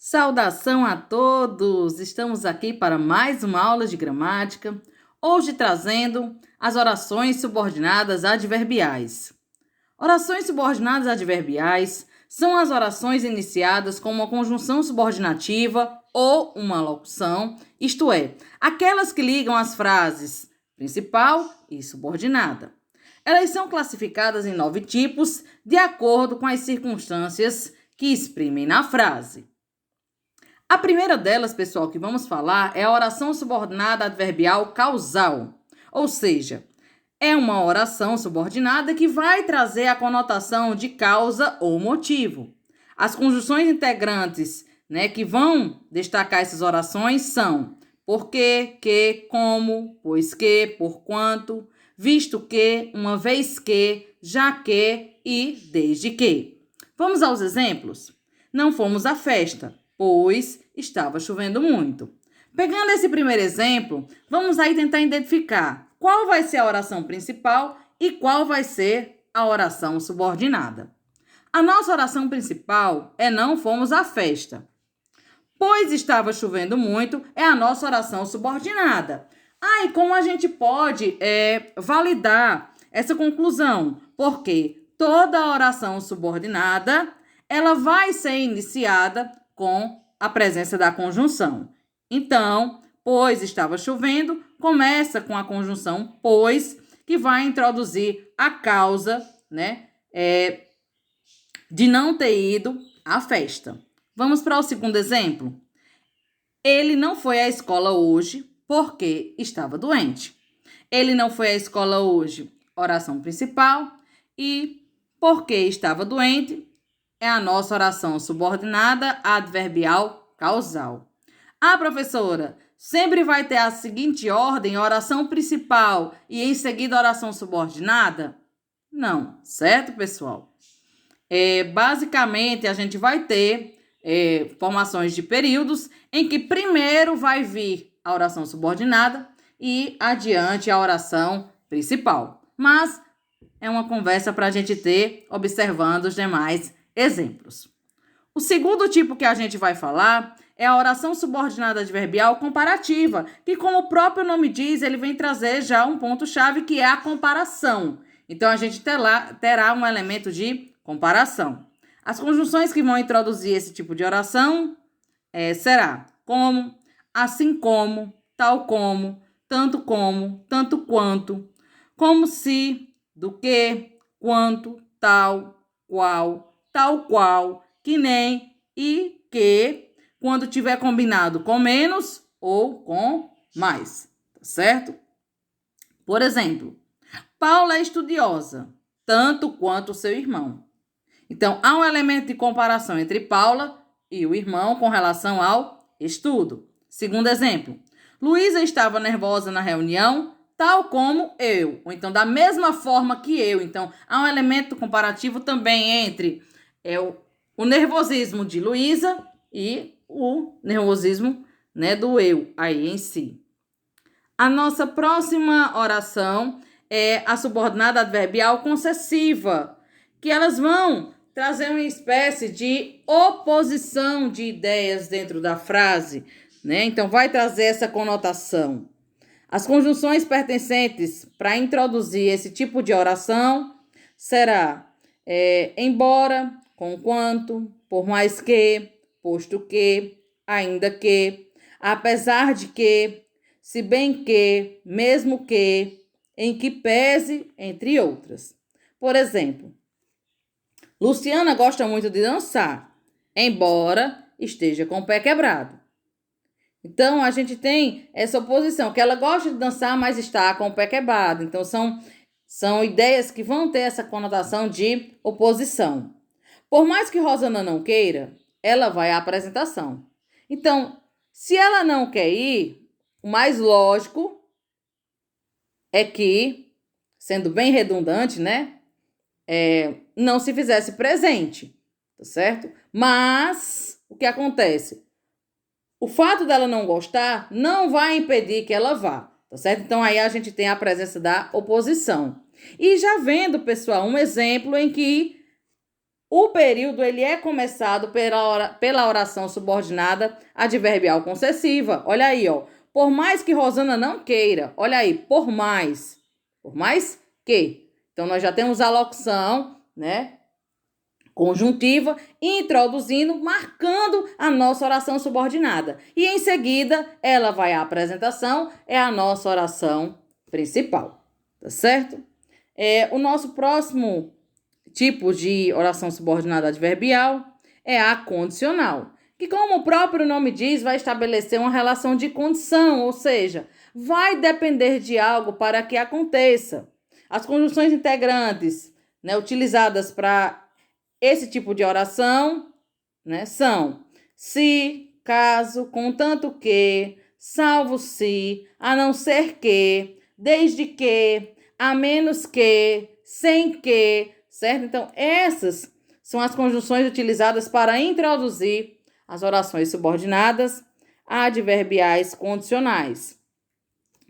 Saudação a todos! Estamos aqui para mais uma aula de gramática, hoje trazendo as orações subordinadas adverbiais. Orações subordinadas adverbiais são as orações iniciadas com uma conjunção subordinativa ou uma locução, isto é, aquelas que ligam as frases principal e subordinada. Elas são classificadas em 9 tipos, de acordo com as circunstâncias que exprimem na frase. A primeira delas, pessoal, que vamos falar é a oração subordinada adverbial causal, ou seja, é uma oração subordinada que vai trazer a conotação de causa ou motivo. As conjunções integrantes, que vão destacar essas orações são porque, que, como, pois que, porquanto, visto que, uma vez que, já que e desde que. Vamos aos exemplos? Não fomos à festa, pois estava chovendo muito. Pegando esse primeiro exemplo, vamos aí tentar identificar qual vai ser a oração principal e qual vai ser a oração subordinada. A nossa oração principal é não fomos à festa. Pois estava chovendo muito é a nossa oração subordinada. E como a gente pode validar essa conclusão? Porque toda oração subordinada ela vai ser iniciada com a presença da conjunção. Então, pois estava chovendo, começa com a conjunção pois, que vai introduzir a causa, de não ter ido à festa. Vamos para o segundo exemplo. Ele não foi à escola hoje porque estava doente. Ele não foi à escola hoje, oração principal, e porque estava doente, é a nossa oração subordinada adverbial causal. Professora, sempre vai ter a seguinte ordem, oração principal e em seguida oração subordinada? Não, certo, pessoal? Basicamente, a gente vai ter formações de períodos em que primeiro vai vir a oração subordinada e adiante a oração principal. Mas é uma conversa para a gente ter observando os demais exemplos. O segundo tipo que a gente vai falar é a oração subordinada adverbial comparativa, que, como o próprio nome diz, ele vem trazer já um ponto-chave que é a comparação. Então, a gente terá um elemento de comparação. As conjunções que vão introduzir esse tipo de oração será como, assim como, tal como, tanto quanto, como se, do que, quanto, tal qual, que nem e que, quando tiver combinado com menos ou com mais, tá certo? Por exemplo, Paula é estudiosa, tanto quanto seu irmão. Então, há um elemento de comparação entre Paula e o irmão com relação ao estudo. Segundo exemplo, Luísa estava nervosa na reunião, tal como eu. Ou então, da mesma forma que eu. Então, há um elemento comparativo também entre o nervosismo de Luísa e o nervosismo do eu aí em si. A nossa próxima oração é a subordinada adverbial concessiva, que elas vão trazer uma espécie de oposição de ideias dentro da frase, Então, vai trazer essa conotação. As conjunções pertencentes para introduzir esse tipo de oração será embora, conquanto, por mais que, posto que, ainda que, apesar de que, se bem que, mesmo que, em que pese, entre outras. Por exemplo, Luciana gosta muito de dançar, embora esteja com o pé quebrado. Então, a gente tem essa oposição, que ela gosta de dançar, mas está com o pé quebrado. Então, são ideias que vão ter essa conotação de oposição. Por mais que Rosana não queira, ela vai à apresentação. Então, se ela não quer ir, o mais lógico é que, sendo bem redundante, não se fizesse presente, tá certo? Mas, o que acontece? O fato dela não gostar não vai impedir que ela vá, tá certo? Então, aí a gente tem a presença da oposição. E já vendo, pessoal, um exemplo em que O período ele é começado pela oração subordinada adverbial concessiva. Olha aí, ó. Por mais que Rosana não queira. Olha aí, por mais. Por mais que. Então, nós já temos a locução, né? Conjuntiva, introduzindo, marcando a nossa oração subordinada. E em seguida, ela vai à apresentação, é a nossa oração principal. Tá certo? O nosso próximo tipo de oração subordinada adverbial é a condicional, que, como o próprio nome diz, vai estabelecer uma relação de condição, ou seja, vai depender de algo para que aconteça. As conjunções integrantes, né, utilizadas para esse tipo de oração, né, são se, caso, contanto que, salvo se, a não ser que, desde que, a menos que, sem que, certo? Então, essas são as conjunções utilizadas para introduzir as orações subordinadas adverbiais condicionais.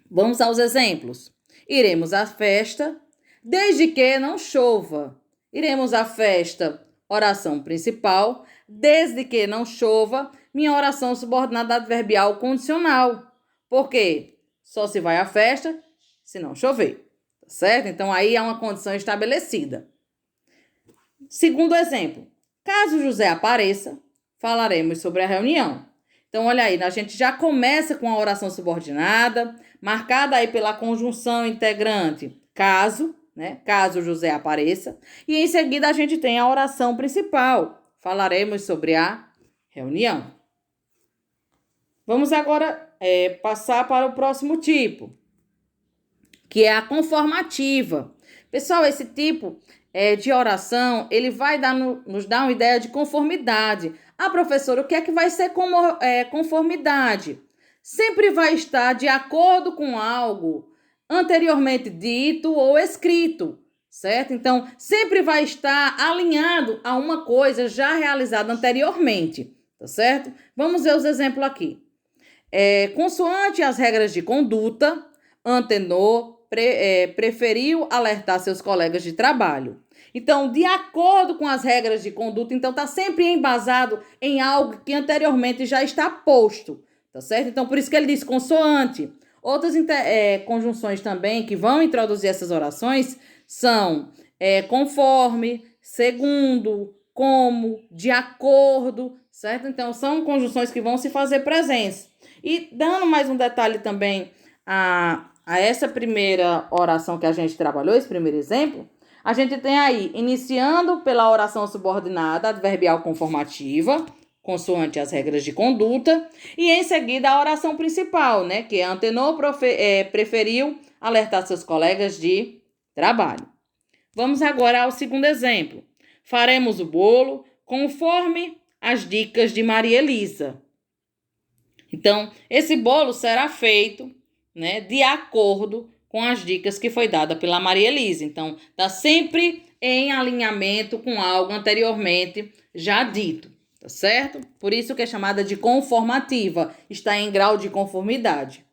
Vamos aos exemplos. Iremos à festa, desde que não chova. Iremos à festa, oração principal, desde que não chova, minha oração subordinada adverbial condicional. Por quê? Só se vai à festa se não chover, tá certo? Então, aí há uma condição estabelecida. Segundo exemplo, caso José apareça, falaremos sobre a reunião. Então, olha aí, a gente já começa com a oração subordinada, marcada aí pela conjunção integrante, caso, né? Caso José apareça. E em seguida a gente tem a oração principal. Falaremos sobre a reunião. Vamos agora passar para o próximo tipo, que é a conformativa. Pessoal, esse tipo de oração, ele vai nos dar uma ideia de conformidade. Ah, professora, o que é que vai ser conformidade? Sempre vai estar de acordo com algo anteriormente dito ou escrito, certo? Então, sempre vai estar alinhado a uma coisa já realizada anteriormente, tá certo? Vamos ver os exemplos aqui. Consoante as regras de conduta, Antenor preferiu alertar seus colegas de trabalho. Então, de acordo com as regras de conduta, então está sempre embasado em algo que anteriormente já está posto, tá certo? Então, por isso que ele diz consoante. Outras conjunções também que vão introduzir essas orações são conforme, segundo, como, de acordo, certo? Então, são conjunções que vão se fazer presentes. E dando mais um detalhe também a essa primeira oração que a gente trabalhou, esse primeiro exemplo, a gente tem aí, iniciando pela oração subordinada adverbial conformativa, consoante as regras de conduta, e em seguida a oração principal, né, que Antenor preferiu alertar seus colegas de trabalho. Vamos agora ao segundo exemplo. Faremos o bolo conforme as dicas de Maria Elisa. Então, esse bolo será feito, né, de acordo com as dicas que foi dada pela Maria Elisa. Então, está sempre em alinhamento com algo anteriormente já dito, tá certo? Por isso que é chamada de conformativa, está em grau de conformidade.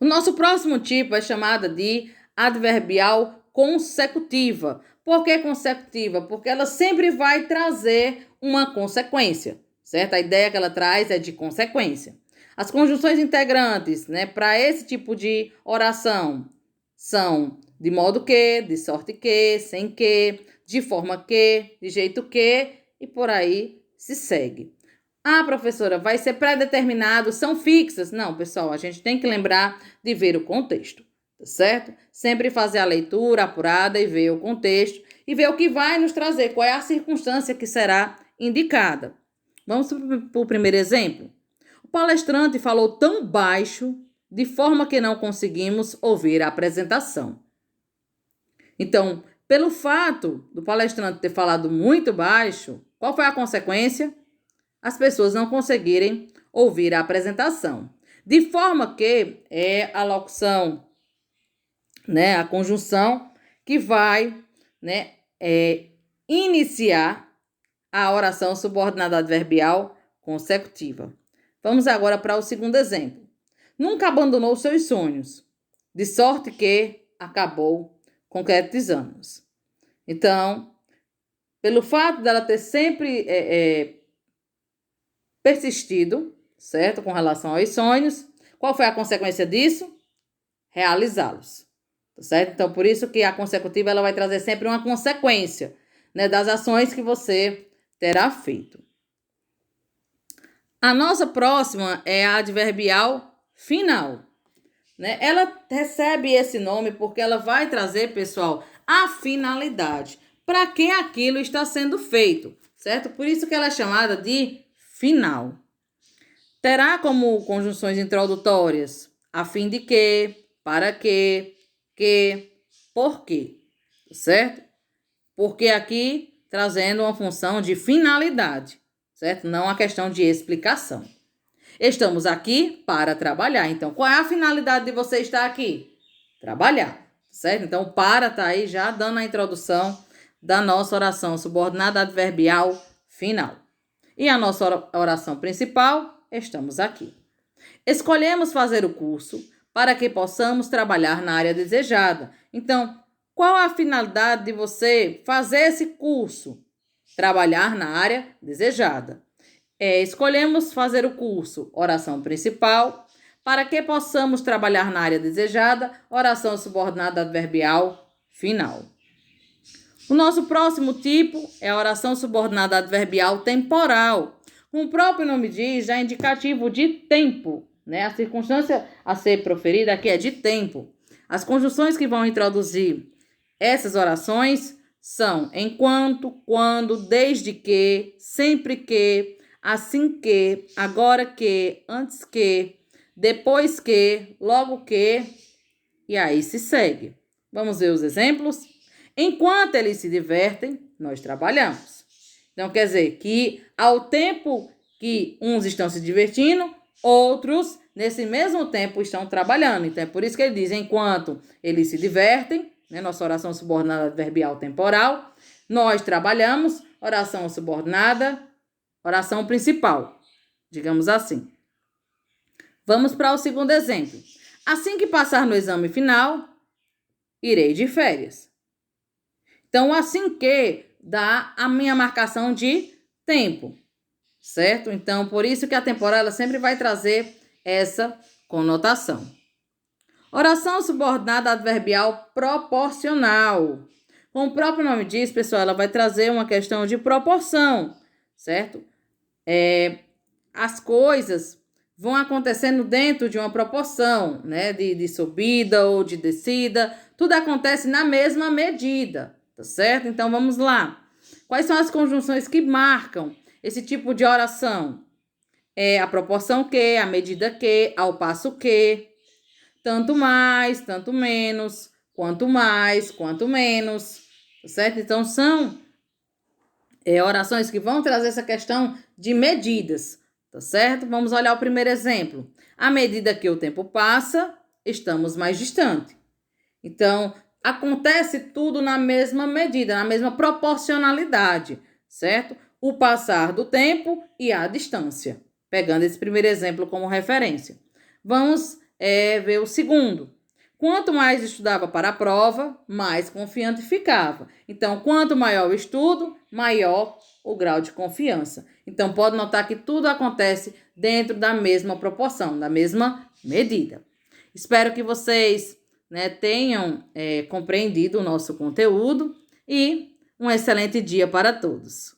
O nosso próximo tipo é chamada de adverbial consecutiva. Por que consecutiva? Porque ela sempre vai trazer uma consequência, certo? A ideia que ela traz é de consequência. As conjunções integrantes, né, para esse tipo de oração são de modo que, de sorte que, sem que, de forma que, de jeito que e por aí se segue. Ah, professora, vai ser pré-determinado, são fixas? Não, pessoal, a gente tem que lembrar de ver o contexto, tá certo? Sempre fazer a leitura apurada e ver o contexto e ver o que vai nos trazer, qual é a circunstância que será indicada. Vamos para o primeiro exemplo? O palestrante falou tão baixo, de forma que não conseguimos ouvir a apresentação. Então, pelo fato do palestrante ter falado muito baixo, qual foi a consequência? As pessoas não conseguirem ouvir a apresentação. De forma que é a locução, né, a conjunção que vai, né, iniciar a oração subordinada adverbial consecutiva. Vamos agora para o segundo exemplo. Nunca abandonou seus sonhos, de sorte que acabou concretizando-os. Então, pelo fato dela ter sempre persistido, certo? Com relação aos sonhos, qual foi a consequência disso? Realizá-los, tá certo? Então, por isso que a consecutiva ela vai trazer sempre uma consequência, né, das ações que você terá feito. A nossa próxima é a adverbial final, né? Ela recebe esse nome porque ela vai trazer, pessoal, a finalidade. Para que aquilo está sendo feito, certo? Por isso que ela é chamada de final. Terá como conjunções introdutórias a fim de que, para que, por quê, certo? Porque aqui trazendo uma função de finalidade, certo? Não a questão de explicação. Estamos aqui para trabalhar. Então, qual é a finalidade de você estar aqui? Trabalhar, certo? Então, para tá aí já dando a introdução da nossa oração subordinada adverbial final. E a nossa oração principal, estamos aqui. Escolhemos fazer o curso para que possamos trabalhar na área desejada. Então, qual a finalidade de você fazer esse curso? Trabalhar na área desejada. Escolhemos fazer o curso, oração principal, para que possamos trabalhar na área desejada, oração subordinada adverbial final. O nosso próximo tipo é a oração subordinada adverbial temporal. Como o próprio nome diz, já é indicativo de tempo, né? A circunstância a ser proferida aqui é de tempo. As conjunções que vão introduzir essas orações são enquanto, quando, desde que, sempre que, assim que, agora que, antes que, depois que, logo que, e aí se segue. Vamos ver os exemplos? Enquanto eles se divertem, nós trabalhamos. Então, quer dizer que ao tempo que uns estão se divertindo, outros, nesse mesmo tempo, estão trabalhando. Então, é por isso que ele diz, enquanto eles se divertem, né, nossa oração subordinada adverbial temporal, nós trabalhamos, oração subordinada, oração principal, digamos assim. Vamos para o segundo exemplo. Assim que passar no exame final, irei de férias. Então, assim que dá a minha marcação de tempo, certo? Então, por isso que a temporal ela sempre vai trazer essa conotação. Oração subordinada adverbial proporcional. Como o próprio nome diz, pessoal, ela vai trazer uma questão de proporção, certo? As coisas vão acontecendo dentro de uma proporção, né? De subida ou de descida. Tudo acontece na mesma medida, tá certo? Então, vamos lá. Quais são as conjunções que marcam esse tipo de oração? A proporção que, a medida que, ao passo que, tanto mais, tanto menos, quanto mais, quanto menos, tá certo? Então, são orações que vão trazer essa questão de medidas, tá certo? Vamos olhar o primeiro exemplo. À medida que o tempo passa, estamos mais distante. Então, acontece tudo na mesma medida, na mesma proporcionalidade, certo? O passar do tempo e a distância. Pegando esse primeiro exemplo como referência. Vamos ver o segundo. Quanto mais estudava para a prova, mais confiante ficava. Então, quanto maior o estudo, maior o grau de confiança. Então, pode notar que tudo acontece dentro da mesma proporção, da mesma medida. Espero que vocês, tenham compreendido o nosso conteúdo e um excelente dia para todos.